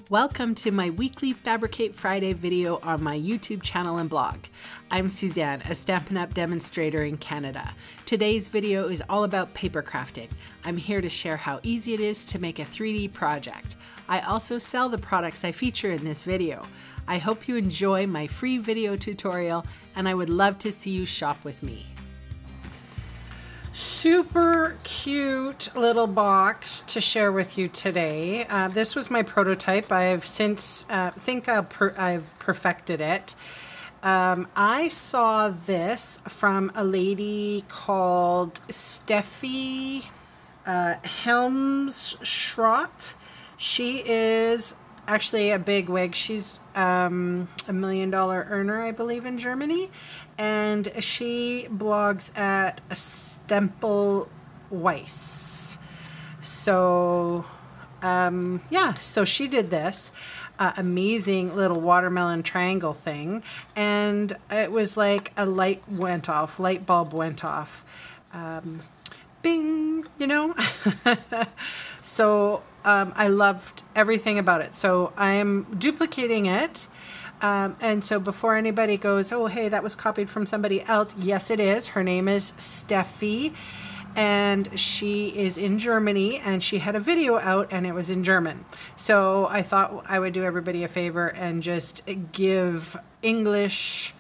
Welcome to my weekly Fabricate Friday video on my YouTube channel and blog. I'm SuNN, a Stampin' Up! Demonstrator in Canada. Today's video is all about paper crafting. I'm here to share how easy it is to make a 3D project. I also sell the products I feature in this video. I hope you enjoy my free video tutorial, and I would love to see you shop with me. Super cute little box to share with you today. This was my prototype. I've since think I've perfected it. I saw this from a lady called Steffi Helmschrott. She is actually a big wig. She's a $1 million earner, I believe, in Germany, and she blogs at Stempelweiss. So yeah, so she did this amazing little watermelon triangle thing, and it was like a light bulb went off, bing, you know. So I loved everything about it. So I'm duplicating it. And so before anybody goes, oh, hey, that was copied from somebody else. Yes, it is. Her name is Steffi, and she is in Germany, and she had a video out and it was in German. So I thought I would do everybody a favor and just give English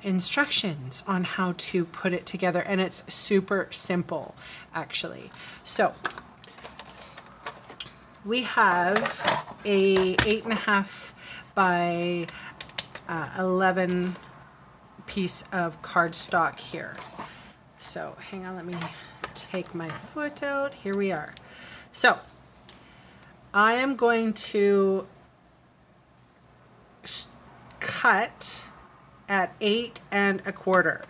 instructions on how to put it together. And it's super simple, actually. So we have a 8.5 by 11 piece of cardstock here. So hang on, let me take my foot out. Here we are. So I am going to cut at 8 1/4.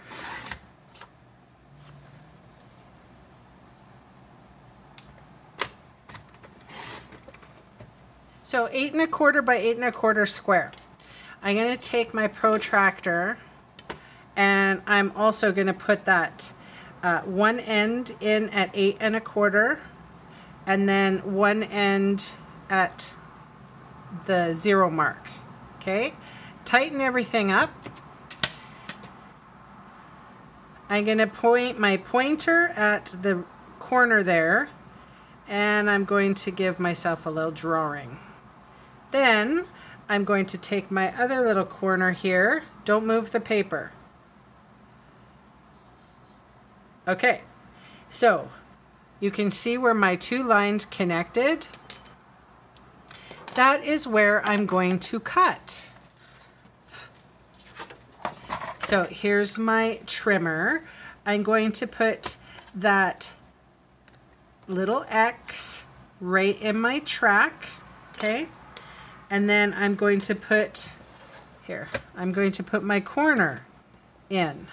So 8 1/4 by 8 1/4 square. I'm going to take my protractor, and I'm also going to put that one end in at 8 1/4, and then one end at the 0 mark. Okay, tighten everything up. I'm going to point my pointer at the corner there, and I'm going to give myself a little drawing. Then I'm going to take my other little corner here. Don't move the paper. Okay, so you can see where my two lines connected. That is where I'm going to cut. So here's my trimmer. I'm going to put that little X right in my track, okay? And then I'm going to put, here, I'm going to put my corner in.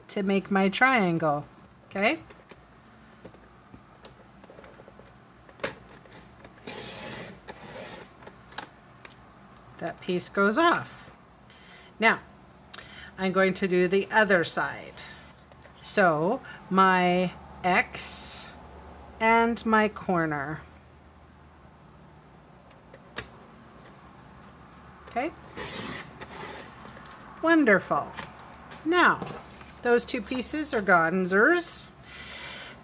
To make my triangle, okay? That piece goes off. Now, I'm going to do the other side. So, my X and my corner. Okay? Wonderful. Now, those two pieces are gonzers.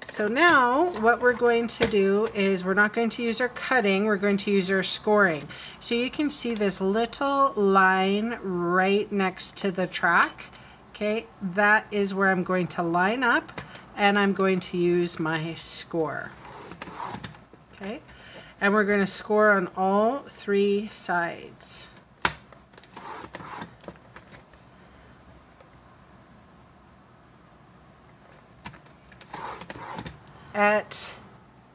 So now what we're going to do is we're not going to use our cutting, we're going to use our scoring. So you can see this little line right next to the track. Okay, that is where I'm going to line up, and I'm going to use my score. Okay, and we're going to score on all 3 sides.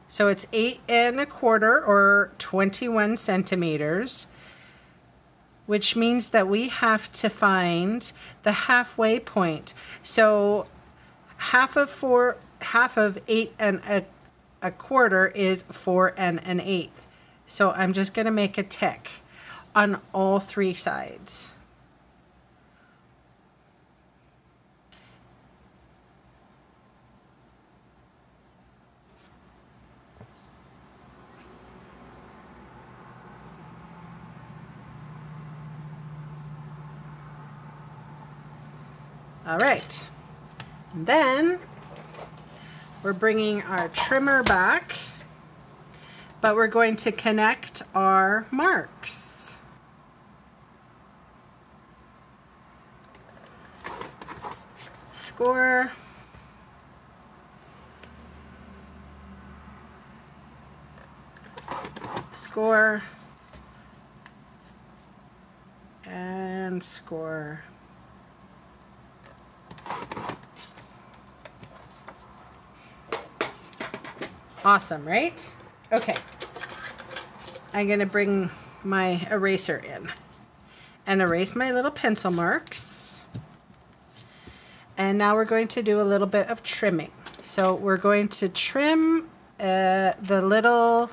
So it's 8 1/4 or 21 centimeters, which means that we have to find the halfway point. So half of 8 1/4 is 4 1/8. So I'm just going to make a tick on all 3 sides. All right. And then we're bringing our trimmer back, but we're going to connect our marks. Score. Score. And score. Awesome, right? Okay. I'm going to bring my eraser in and erase my little pencil marks. And now we're going to do a little bit of trimming. So we're going to trim the little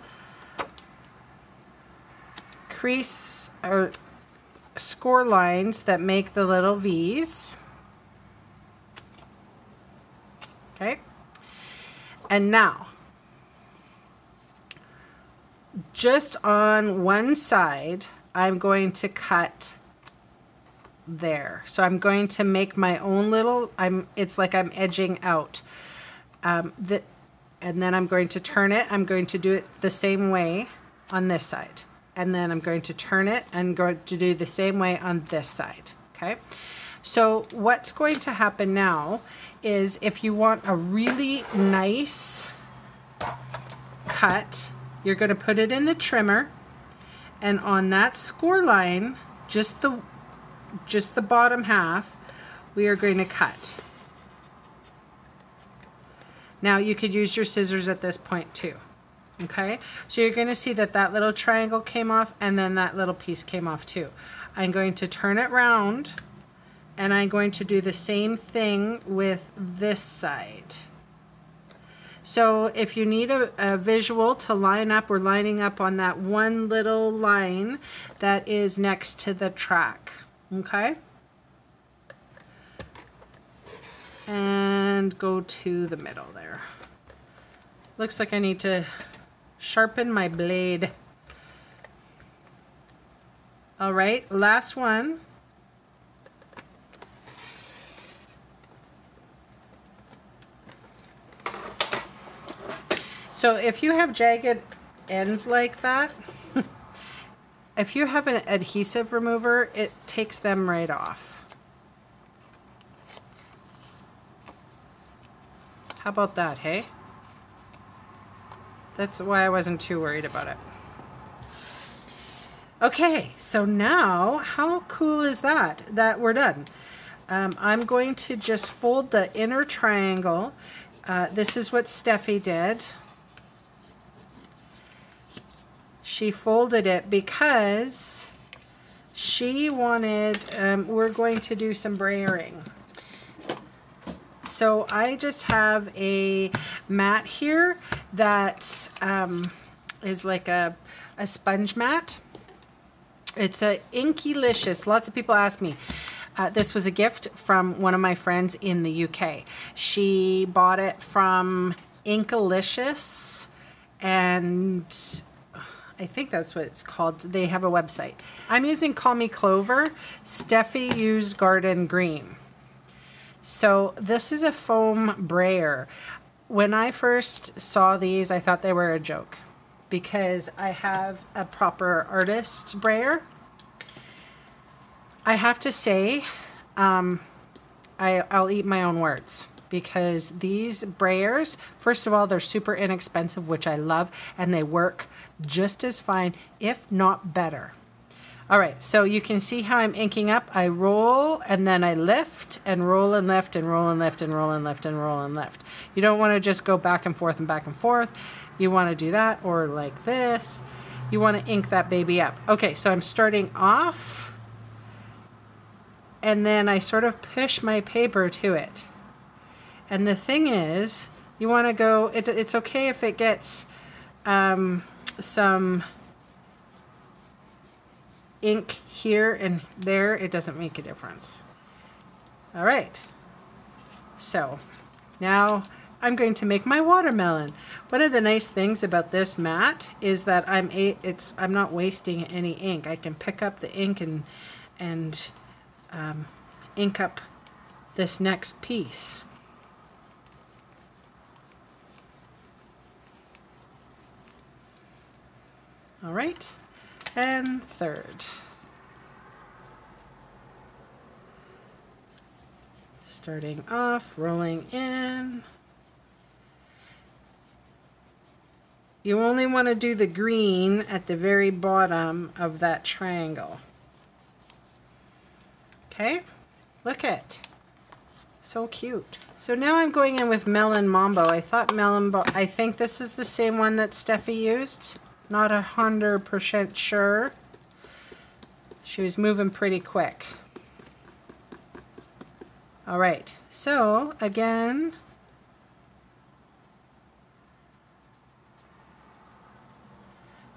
crease or score lines that make the little V's. Okay. And now, just on one side, I'm going to cut there. So I'm going to make my own little, it's like I'm edging out. And then I'm going to turn it. I'm going to do it the same way on this side. And then I'm going to turn it and going to do the same way on this side. Okay. So what's going to happen now is if you want a really nice cut, you're going to put it in the trimmer, and on that score line, just the bottom half, we are going to cut. Now you could use your scissors at this point too. Okay, so you're going to see that that little triangle came off and then that little piece came off too. I'm going to turn it round and I'm going to do the same thing with this side. So if you need a visual to line up, we're lining up on that one little line that is next to the track. Okay, and go to the middle there. Looks like I need to sharpen my blade. All right, last one. So if you have jagged ends like that, if you have an adhesive remover, it takes them right off. How about that, hey? That's why I wasn't too worried about it. Okay, so now, how cool is that? That we're done. I'm going to just fold the inner triangle. This is what Steffi did. She folded it because she wanted, we're going to do some brayering. So I just have a mat here that is like a sponge mat. It's a Inkylicious. Lots of people ask me. This was a gift from one of my friends in the UK. She bought it from Inkylicious, and I think that's what it's called. They have a website. I'm using Call Me Clover. Steffi used Garden Green. So this is a foam brayer. When I first saw these, I thought they were a joke because I have a proper artist brayer. I have to say, I'll eat my own words because these brayers, first of all, they're super inexpensive, which I love, and they work just as fine, if not better. All right, so you can see how I'm inking up. I roll and then I lift and roll and lift and roll and lift and roll and lift and roll and lift. You don't want to just go back and forth and back and forth. You want to do that, or like this. You want to ink that baby up. Okay, so I'm starting off and then I sort of push my paper to it. And the thing is, you want to go, it's okay if it gets some ink here and there, it doesn't make a difference. All right, so now I'm going to make my watermelon. One of the nice things about this mat is that I'm not wasting any ink. I can pick up the ink and ink up this next piece. All right, and third. Starting off, rolling in. You only want to do the green at the very bottom of that triangle. Okay, look it. So cute. So now I'm going in with Melon Mambo. I think this is the same one that Steffi used. Not 100% sure. She was moving pretty quick. All right, so again,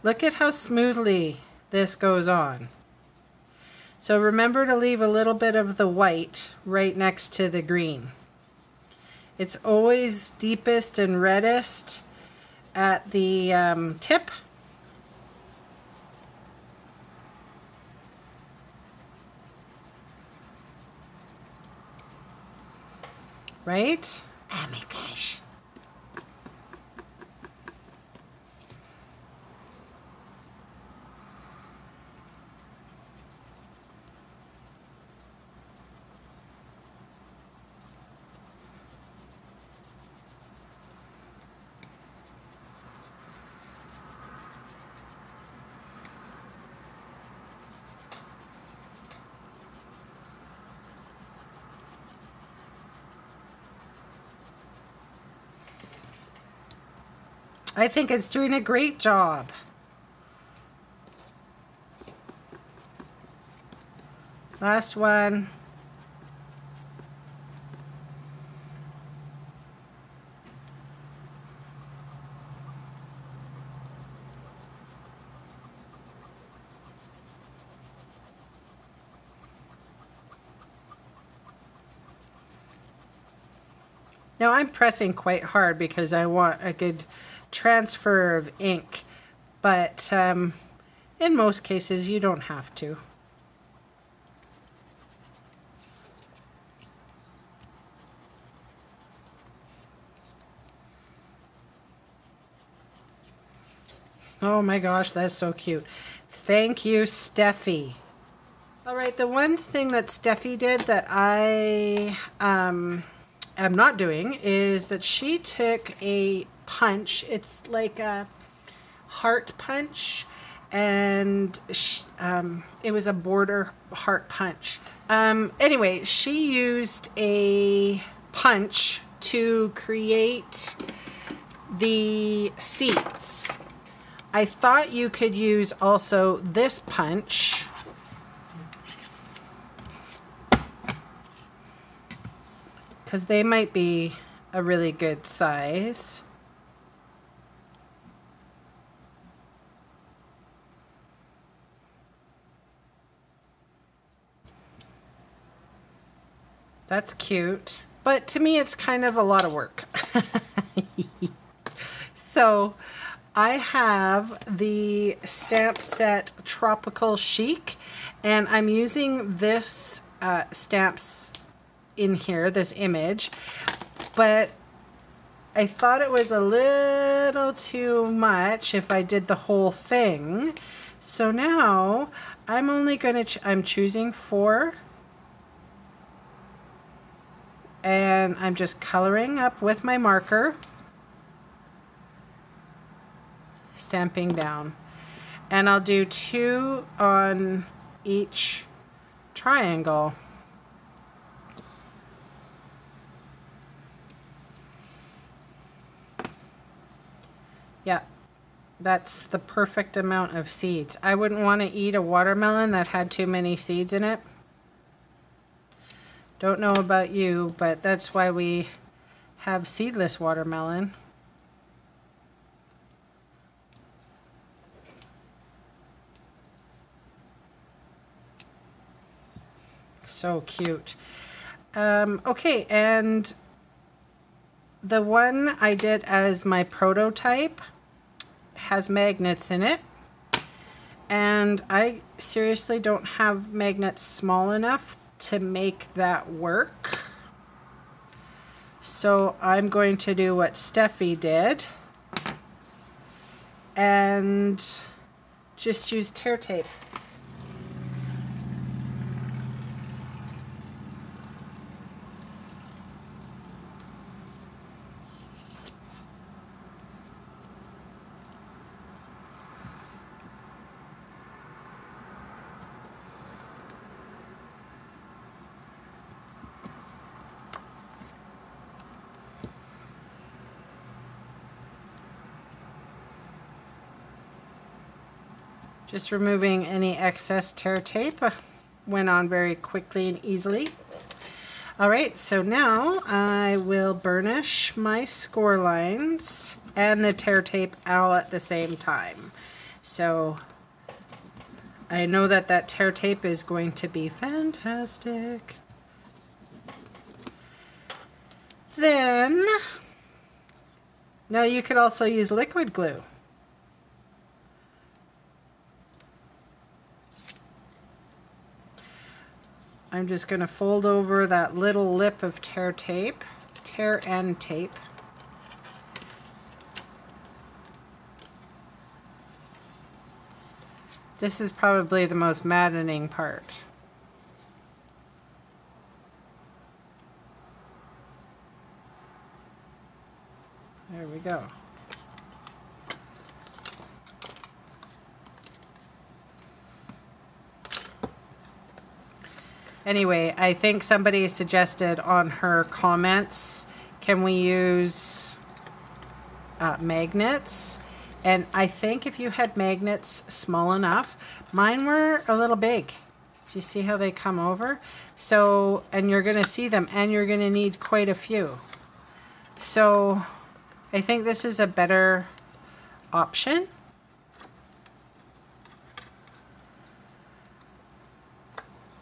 look at how smoothly this goes on. So remember to leave a little bit of the white right next to the green. It's always deepest and reddest at the tip. Right? Oh my gosh. I think it's doing a great job. Last one. Now I'm pressing quite hard because I want a good transfer of ink, but in most cases you don't have to. Oh my gosh, that's so cute. Thank you, Steffi. All right, the one thing that Steffi did that I am not doing is that she took a punch. It's like a heart punch, and it was a border heart punch. Anyway, she used a punch to create the seeds. I thought you could use also this punch. Because they might be a really good size. That's cute, but to me it's kind of a lot of work. So I have the stamp set Tropical Chic, and I'm using this stamps in here, this image, but I thought it was a little too much if I did the whole thing. So now I'm only going to, I'm choosing 4, and I'm just coloring up with my marker, stamping down, and I'll do 2 on each triangle. Yeah, that's the perfect amount of seeds. I wouldn't want to eat a watermelon that had too many seeds in it. Don't know about you, but that's why we have seedless watermelon. So cute. Okay, and the one I did as my prototype has magnets in it, and I seriously don't have magnets small enough to make that work. So I'm going to do what Steffi did and just use tear tape. Just removing any excess tear tape. Went on very quickly and easily. All right, so now I will burnish my score lines and the tear tape all at the same time. So I know that that tear tape is going to be fantastic. Then, now you could also use liquid glue. I'm just going to fold over that little lip of tear and tape. This is probably the most maddening part. There we go. Anyway, I think somebody suggested on her comments, can we use magnets? And I think if you had magnets small enough, mine were a little big. Do you see how they come over? So, and you're going to see them, and you're going to need quite a few. So I think this is a better option.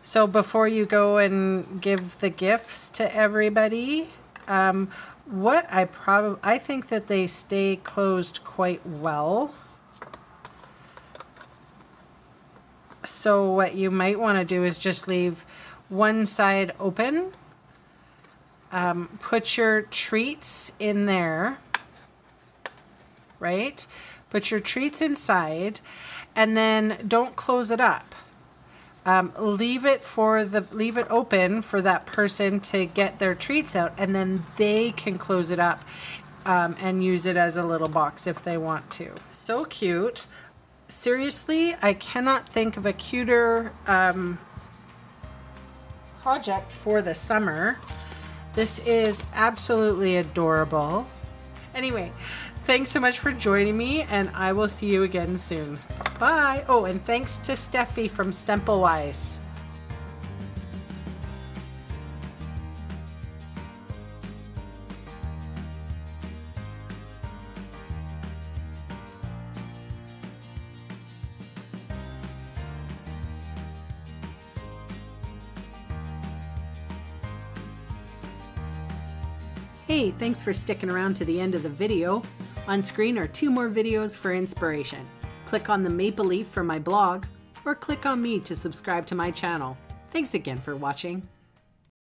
So before you go and give the gifts to everybody, I think that they stay closed quite well. So what you might want to do is just leave one side open. Put your treats in there, right? Put your treats inside, and then don't close it up. Leave it open for that person to get their treats out, and then they can close it up and use it as a little box if they want to. So cute. Seriously, I cannot think of a cuter project for the summer. This is absolutely adorable. Anyway, thanks so much for joining me, and I will see you again soon. Bye. Oh, and thanks to Steffi from Stemplewise. Hey, thanks for sticking around to the end of the video. On screen are 2 more videos for inspiration. Click on the maple leaf for my blog, or click on me to subscribe to my channel. Thanks again for watching.